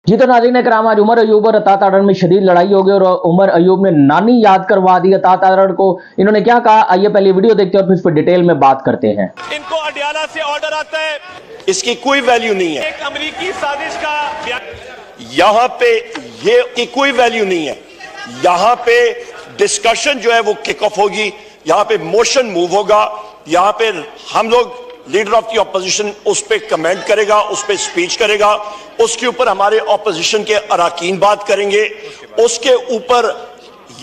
जी तो नाज़रीन कराम, आज उमर अयूब और अता तारड़ में शदीद लड़ाई हो गई और उमर अयूब ने नानी याद करवा दी अता तारड़ को। इन्होंने क्या कहा, आइए पहले वीडियो देखते हैं और फिर इस पर डिटेल में बात करते हैं। इनको अडियाला से ऑर्डर आता है, इसकी कोई वैल्यू नहीं है। एक अमेरिकी साजिश का यहाँ पे ये की कोई वैल्यू नहीं है। यहाँ पे डिस्कशन जो है वो किक ऑफ होगी, यहाँ पे मोशन मूव होगा, यहाँ पे हम लोग लीडर ऑफ दी ऑपोजिशन उस पर कमेंट करेगा, उस पर स्पीच करेगा, उसके ऊपर हमारे ऑपोजिशन के अराकीन बात करेंगे, उसके ऊपर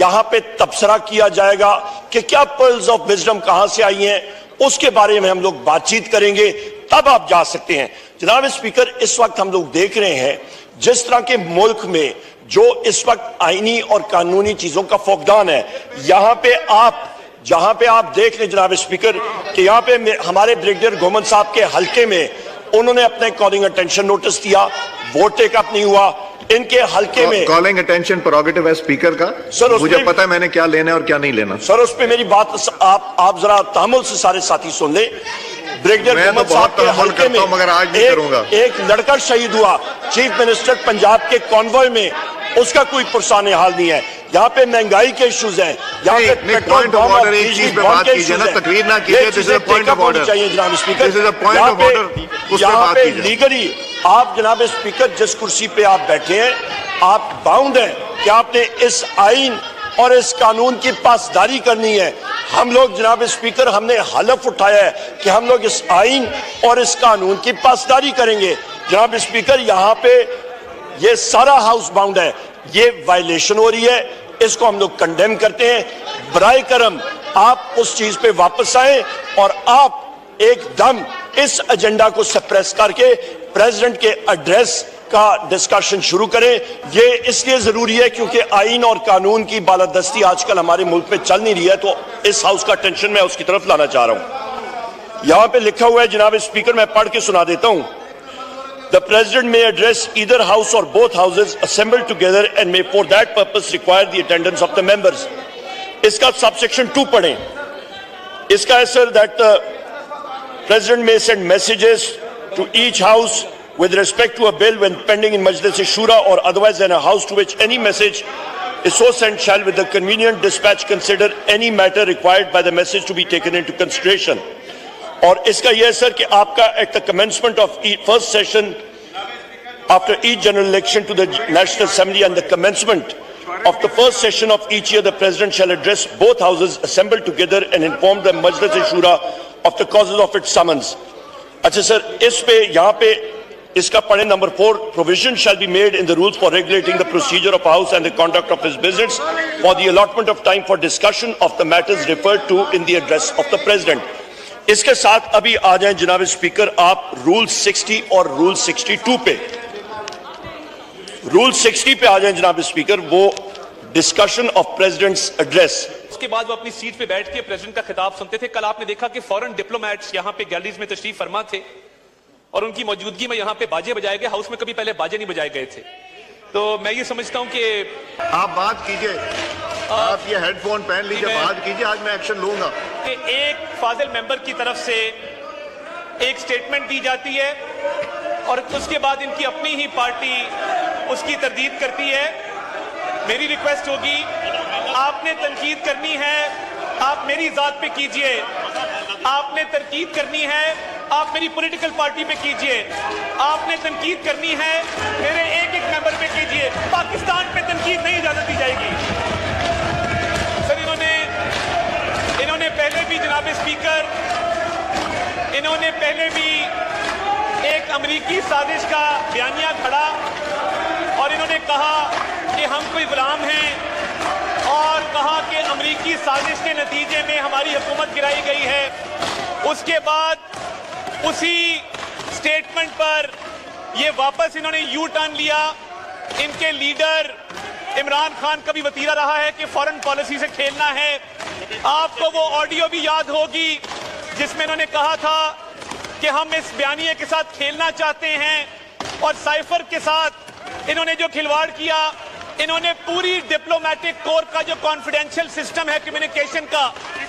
यहाँ पे तबसरा किया जाएगा कि क्या पर्ल्स ऑफ विजडम कहां से आई हैं, उसके बारे में हम लोग बातचीत करेंगे, तब आप जा सकते हैं। जनाब स्पीकर, इस वक्त हम लोग देख रहे हैं जिस तरह के मुल्क में जो इस वक्त आईनी और कानूनी चीजों का फुकदान है, यहाँ पे आप जहां पे आप देख रहे जनाब स्पीकर कि यहाँ पे हमारे ब्रिगेडियर गोमन साहब के हल्के में उन्होंने अपने कॉलिंग अटेंशन नोटिस दिया, वोट टेक अप नहीं हुआ। इनके हल्के में कॉलिंग अटेंशन प्रोगेटिव है स्पीकर का। सर मुझे पता है मैंने क्या लेना है और क्या नहीं लेना। सर उस पे मेरी बात आप जरा तामुल से सारे साथी सुन ले। ब्रिगेडियर गोमन साहब के हल्के में मगर आज नहीं करूंगा। एक लड़का शहीद हुआ चीफ मिनिस्टर पंजाब के कॉन्वॉय में, उसका कोई पुरसाने हाल नहीं है। यहाँ पे महंगाई के इश्यूज हैं, यहाँ पे पेट्रोल बम और बिजली बम के इश्यूज हैं। तकरीर ना कीजिए, this is a point of order चाहिए जनाब speaker. This is a point of order. यहाँ पे लीगली आप जनाब स्पीकर जिस कुर्सी पे आप बैठे हैं, आप बाउंड हैं कि आपने इस आइन और इस कानून की पासदारी करनी है। हम लोग जनाब स्पीकर हमने हलफ उठाया है कि हम लोग इस आइन और इस कानून की पासदारी करेंगे। जनाब स्पीकर, यहाँ पे ये सारा हाउस बाउंड है, ये वायलेशन हो रही है, इसको हम लोग कंडेम करते हैं। बराए करम आप उस चीज पे वापस आए और आप एकदम इस एजेंडा को सप्रेस करके प्रेसिडेंट के एड्रेस का डिस्कशन शुरू करें। ये इसलिए जरूरी है क्योंकि आइन और कानून की बालादस्ती आजकल हमारे मुल्क में चल नहीं रही है, तो इस हाउस का अटेंशन मैं उसकी तरफ लाना चाह रहा हूं। यहां पे लिखा हुआ है जनाब स्पीकर, मैं पढ़ के सुना देता हूं। The President may address either house or both houses assembled together and may for that purpose require the attendance of the members. इसका subsection 2 पढ़ें। इसका है sir that the President may send messages to each house with respect to a bill when pending in Majlis Shura or otherwise in a house to which any message is so sent shall with the convenient dispatch consider any matter required by the message to be taken into consideration. और इसका यह sir कि आपका at the commencement of first session after each general election to the national assembly and the commencement of the first session of each year, the President shall address both houses assembled together and inform the Majlis Shura of the causes of its summons. अच्छा sir, इस पे यहाँ पे इसका पढ़े number 4, provision shall be made in the rules for regulating the procedure of a house and the conduct of his business for the allotment of time for discussion of the matters referred to in the address of the President. इसके साथ अभी आ जाएं जनाब speaker आप rule 60 और rule 62 पे। Rule 60 पे आ जाएं जनाब स्पीकर, वो डिस्कशन ऑफ प्रेसिडेंट्स एड्रेस। उसके बाद वो अपनी सीट पे बैठ के प्रेसिडेंट का खिताब सुनते थे। कल आपने देखा कि फॉरेन डिप्लोमेट्स यहाँ पे गैलरीज में तशरीफ फरमा थे और उनकी मौजूदगी में यहाँ पे बाजे बजाए गए। हाउस में कभी पहले बाजे नहीं बजाए गए थे। तो मैं ये समझता हूँ कि आप बात कीजिए, आप ये हेडफोन पहन लीजिए, बात कीजिए, आज मैं एक्शन लूंगा। एक फाजिल मेंबर की तरफ से एक स्टेटमेंट दी जाती है और उसके बाद इनकी अपनी ही पार्टी उसकी तरदीद करती है। मेरी रिक्वेस्ट होगी, आपने तनकीद करनी है आप मेरी जात पे कीजिए, आपने तनकीद करनी है आप मेरी पॉलिटिकल पार्टी पे कीजिए, आपने तनकीद करनी है मेरे एक एक मेंबर पे कीजिए। पाकिस्तान पे तनकीद नहीं इजाजत दी जाएगी। सर इन्होंने पहले भी जनाब स्पीकर, इन्होंने पहले भी एक अमेरिकी साजिश का बयानिया खड़ा और इन्होंने कहा कि हम कोई गुलाम हैं और कहा कि अमेरिकी साजिश के नतीजे में हमारी हुकूमत गिराई गई है। उसके बाद उसी स्टेटमेंट पर ये वापस इन्होंने यू टर्न लिया। इनके लीडर इमरान खान का भी वतीरा रहा है कि फॉरेन पॉलिसी से खेलना है। आपको वो ऑडियो भी याद होगी जिसमें इन्होंने कहा था कि हम इस बयानिए के साथ खेलना चाहते हैं और साइफर के साथ इन्होंने जो खिलवाड़ किया, इन्होंने पूरी डिप्लोमेटिक कोर का जो कॉन्फिडेंशियल सिस्टम है कम्युनिकेशन का,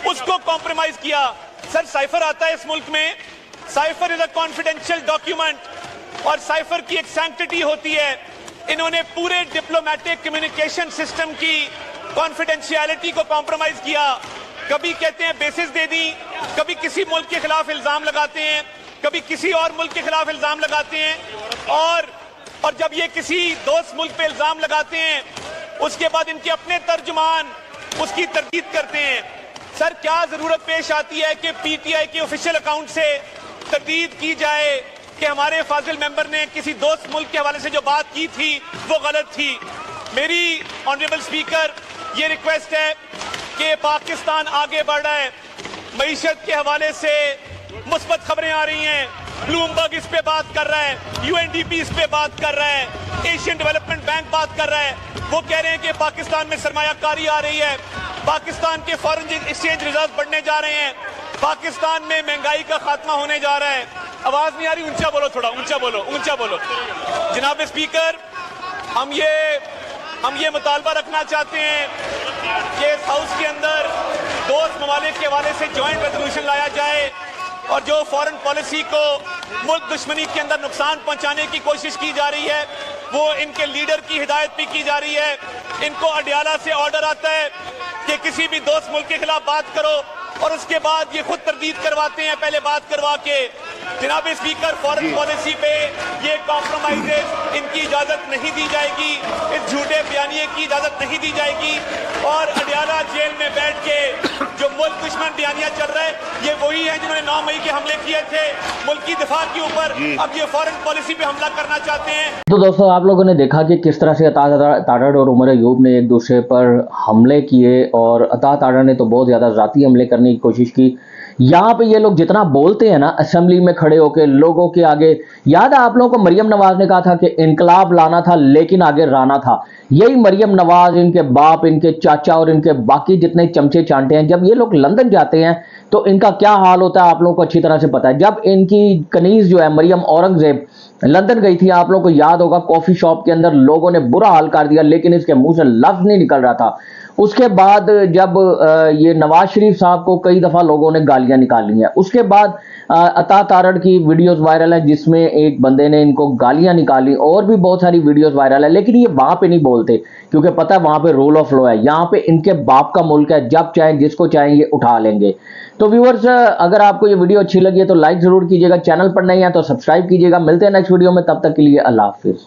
उसको कॉम्प्रोमाइज किया। सर साइफर आता है इस मुल्क में, cipher is a confidential document और साइफर की एक सैंक्टिटी होती है। इन्होंने पूरे डिप्लोमेटिक कम्युनिकेशन सिस्टम की कॉन्फिडेंशियलिटी को कॉम्प्रोमाइज किया। कभी कहते हैं बेसिस दे दी, कभी किसी मुल्क के खिलाफ इल्जाम लगाते हैं, कभी किसी और मुल्क के खिलाफ इल्जाम लगाते हैं, और जब ये किसी दोस्त मुल्क पे इल्जाम लगाते हैं उसके बाद इनके अपने तर्जुमान उसकी तरदीद करते हैं। सर, क्या जरूरत पेश आती है कि पीटीआई के ऑफिशियल अकाउंट से तरदीद की जाए कि हमारे फाजिल मेंबर ने किसी दोस्त मुल्क के हवाले से जो बात की थी वो गलत थी। मेरी ऑनरेबल स्पीकर ये रिक्वेस्ट है कि पाकिस्तान आगे बढ़ रहा है, मईशत के हवाले से मुस्बत खबरें आ रही हैं, ब्लूमबर्ग इस पे बात कर रहा है, यूएनडीपी इस पे बात कर रहा है, एशियन डेवलपमेंट बैंक बात कर रहा है। वो कह रहे हैं कि पाकिस्तान में सरमायाकारी आ रही है, पाकिस्तान के फॉरेन एक्सचेंज रिजर्व बढ़ने जा रहे हैं, पाकिस्तान में महंगाई का खात्मा होने जा रहा है। आवाज नहीं आ रही, ऊंचा बोलो, थोड़ा ऊंचा बोलो, ऊंचा बोलो। जनाब स्पीकर, हम ये मुतालबा रखना चाहते हैं कि इस हाउस के अंदर दोस्त ममालिक के हवाले से जॉइंट रेजोल्यूशन लाया जाए और जो फॉरेन पॉलिसी को मुल्क दुश्मनी के अंदर नुकसान पहुंचाने की कोशिश की जा रही है वो इनके लीडर की हिदायत भी की जा रही है। इनको अडियाला से ऑर्डर आता है कि किसी भी दोस्त मुल्क के खिलाफ बात करो और उसके बाद ये खुद तरदीद करवाते हैं पहले बात करवा के। जनाब स्पीकर, फॉरेन पॉलिसी पे ये कॉम्प्रोमाइजेस इनकी इजाजत नहीं दी जाएगी, इस झूठे बयानिए की इजाजत नहीं दी जाएगी। और अडियाला जेल में बैठ के जो मुल्क दुश्मन बयानिया चल रहा है ये वही है जिन्होंने 9 मई के हमले किए थे मुल्क की दिफा के ऊपर, अब ये फॉरेन पॉलिसी पे हमला करना चाहते हैं। तो दोस्तों, आप लोगों ने देखा कि किस तरह से अता तारड़ और उमर अयूब ने एक दूसरे पर हमले किए, और अता तारड़ ने तो बहुत ज़्यादा ज़ाती हमले करने की कोशिश की। यहाँ पे ये लोग जितना बोलते हैं ना असेंबली में खड़े होकर लोगों के आगे, याद है आप लोगों को मरियम नवाज ने कहा था कि इनकलाब लाना था लेकिन आगे राना था। यही मरियम नवाज, इनके बाप, इनके चाचा और इनके बाकी जितने चमचे चांटे हैं, जब ये लोग लंदन जाते हैं तो इनका क्या हाल होता है आप लोगों को अच्छी तरह से पता है। जब इनकी कनीज जो है मरियम औरंगजेब लंदन गई थी, आप लोगों को याद होगा, कॉफी शॉप के अंदर लोगों ने बुरा हाल कर दिया लेकिन इसके मुंह से लफ्ज नहीं निकल रहा था। उसके बाद जब ये नवाज शरीफ साहब को कई दफ़ा लोगों ने गालियां निकाली हैं, उसके बाद अता तारड़ की वीडियोस वायरल है जिसमें एक बंदे ने इनको गालियां निकाली, और भी बहुत सारी वीडियोस वायरल है, लेकिन ये वहां पे नहीं बोलते क्योंकि पता है वहां पे रूल ऑफ लॉ है। यहाँ पे इनके बाप का मुल्क है, जब चाहें जिसको चाहें ये उठा लेंगे। तो व्यूअर्स, अगर आपको ये वीडियो अच्छी लगी है तो लाइक जरूर कीजिएगा, चैनल पर नहीं है तो सब्सक्राइब कीजिएगा। मिलते हैं नेक्स्ट वीडियो में, तब तक के लिए अल्लाह हाफिज।